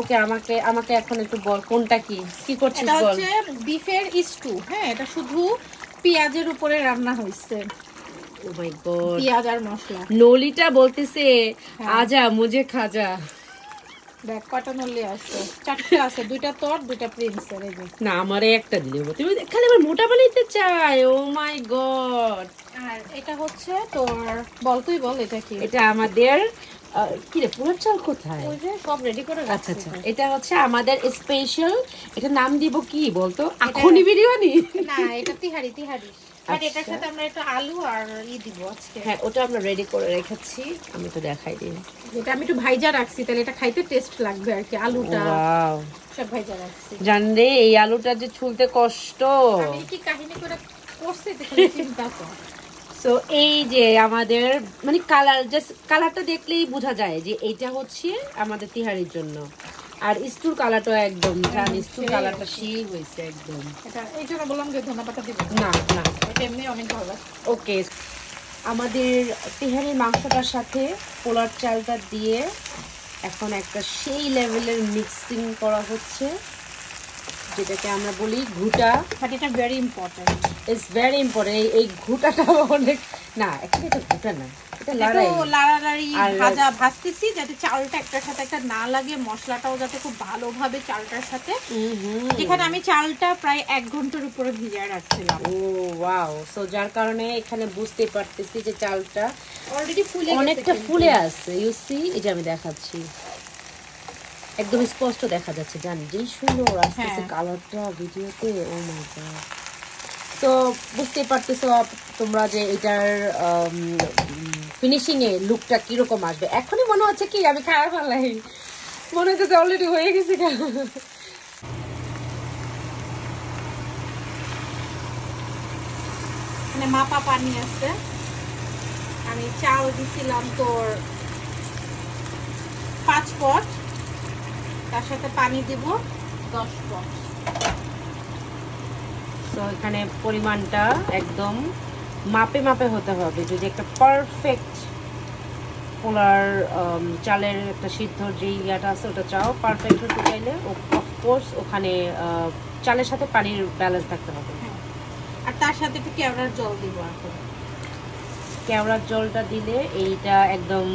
ওকে আমাকে আমাকে এখন একটু বল কোনটা কি কি করছিস বল। এটা হচ্ছে বিফের স্টু। হ্যাঁ, এটা শুধু পেঁয়াজের উপরে রান্না হইছে। ও মাই গড, পেঁয়াজ আর মশলা। নলিটা বলতেছে আজা মুঝে খাজা। দেখ কটা নলি আছে, 4টে আছে, 2টা তোর 2টা প্রিন্সের। এই যে না আমারে একটা দিলে তুমি খালি আমার মোটা বানাইতে চাই। ও মাই গড। আর এটা হচ্ছে তোর, বল তুই বল এটা কি। এটা আমাদের কি রে পোলার চাল কোথায়? ওই যে সব রেডি করে আচ্ছা রাখছি। আচ্ছা, এটা হচ্ছে আমাদের স্পেশাল। এটা নাম দিব কি বলতো? আখনি বিরিয়ানি না, এটা তিহারি তিহারি। আর এটার সাথে আমরা একটু আলু আর দিব আজকে। হ্যাঁ, ওটা আমরা রেডি করে রেখেছি, আমি তো দেখাই দিই। এটা আমি একটু ভাইজা রাখছি, তাহলে এটা খাইতে টেস্ট লাগবে আর কি। আলুটা ওয়াও, সব ভাইজা রাখছি। জান রে এই আলুটা যে ছুলতে কষ্ট। আমি কি কাহিনী করে করছি দেখো, চিন্তা কর। সো এই যে আমাদের মানে কালার, জাস্ট কালারটা দেখলেই বোঝা যায় যে এইটা হচ্ছে আমাদের তিহারির জন্য। আর স্টুর কালারটা একদম জানি, স্টুর কালারটা সেই হয়েছে একদম। এটা এই জন্য বললাম যে ধন্যবাদটা দিব না না, এটা এমনি অনেক ভালো। ওকে, আমাদের তিহারির মাংসটার সাথে পোলার চালটা দিয়ে এখন একটা সেই লেভেলের মিক্সিং করা হচ্ছে, যেটাকে আমরা বলি ঘুটা। বাট এটা very important, it's very important. এই ঘুটাটা অনেক, না অ্যাকচুয়ালি এটা ঘুটা না, এটা লড়াই। লাড়ালাড়ি ভাজতেছি যাতে চালটা একটার সাথে একটা না লাগে, মশলাটাও যাতে খুব ভালোভাবে চালটার সাথে। যেখানে আমি চালটা প্রায় 1 ঘন্টার উপরে ভিজিয়ে রাখছিলাম। ও ওয়াও, সো যার কারণে এখানে বুঝতে পারতেছি যে চালটা অলরেডি ফুলে অনেকটা ফুলে আছে। ইউ সি, এটা আমি দেখাচ্ছি, একদম স্পষ্ট দেখা যাচ্ছে। জানি যেই সুন্দর আসতেছে কালারটা ভিডিওতে। ও মাই গড। তো বুঝতে পারতেছো তোমরা যে এটার ফিনিশিং এ লুকটা কিরকম আসবে। এখনই মনে হচ্ছে কি আমি খাওয়া ফেলাই, মনে হচ্ছে অলরেডি হয়ে গেছে। মানে মাপা পানি আছে। আমি চাল দিছিলাম তোর 5 পট, তার সাথে পানি দিব 10 পট। তো এখানে পরিমাণটা একদম মাপে মাপে হতে হবে, যদি একটা পারফেক্ট পোলার চালের একটা সিদ্ধর যে ইয়াটা আছে ওটা চাও পারফেক্ট হতে চাইলে অফকোর্স ওখানে চালের সাথে পানির ব্যালেন্স থাকতে হবে। আর তার সাথে একটু কেওড়ার জল দিব। এখন কেওড়ার জলটা দিলে এইটা একদম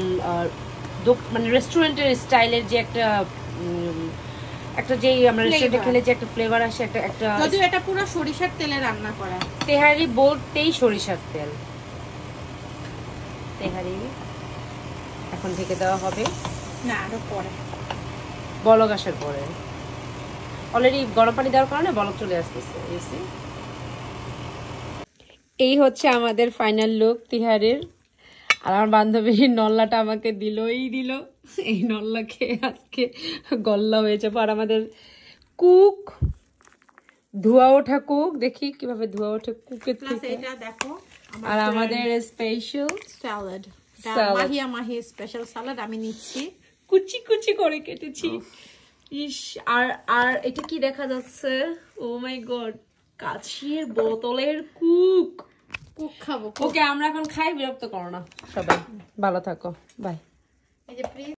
মানে রেস্টুরেন্টের স্টাইলের যে একটা একটা যেই আমরা রেস্টুরেন্টে খেলে যে একটা ফ্লেভার আসে, একটা যদিও এটা পুরো সরিষার তেলে রান্না করা। তেহারি বলতেই সরিষার তেল। তেহারি এখন থেকে দেওয়া হবে না, আরো পরে বলক আসার পরে। অলরেডি গরম পানি দেওয়ার কারণে বলক চলে আসতেছে। এই হচ্ছে আমাদের ফাইনাল লুক তিহারের। আর আমার বান্ধবীর নল্লাটা আমাকে দিল এই নল্লাকে আজকে গল্লা হয়েছে। আর আমাদের কুক, ধোয়া ওঠা কুক, দেখি কিভাবে ধোয়া ওঠে কুকের থেকে। এটা দেখো, আর আমাদের special salad, Mahi special salad আমি নিচ্ছি, কুচি কুচি করে কেটেছি। ইস, আর এটা কি দেখা যাচ্ছে? ও মাই গড, কাচের বোতলের কুক খাবো। ওকে আমরা এখন খাই, বিরক্ত করো না সবাই, ভালো থাকো, বাই। এই যে প্লিজ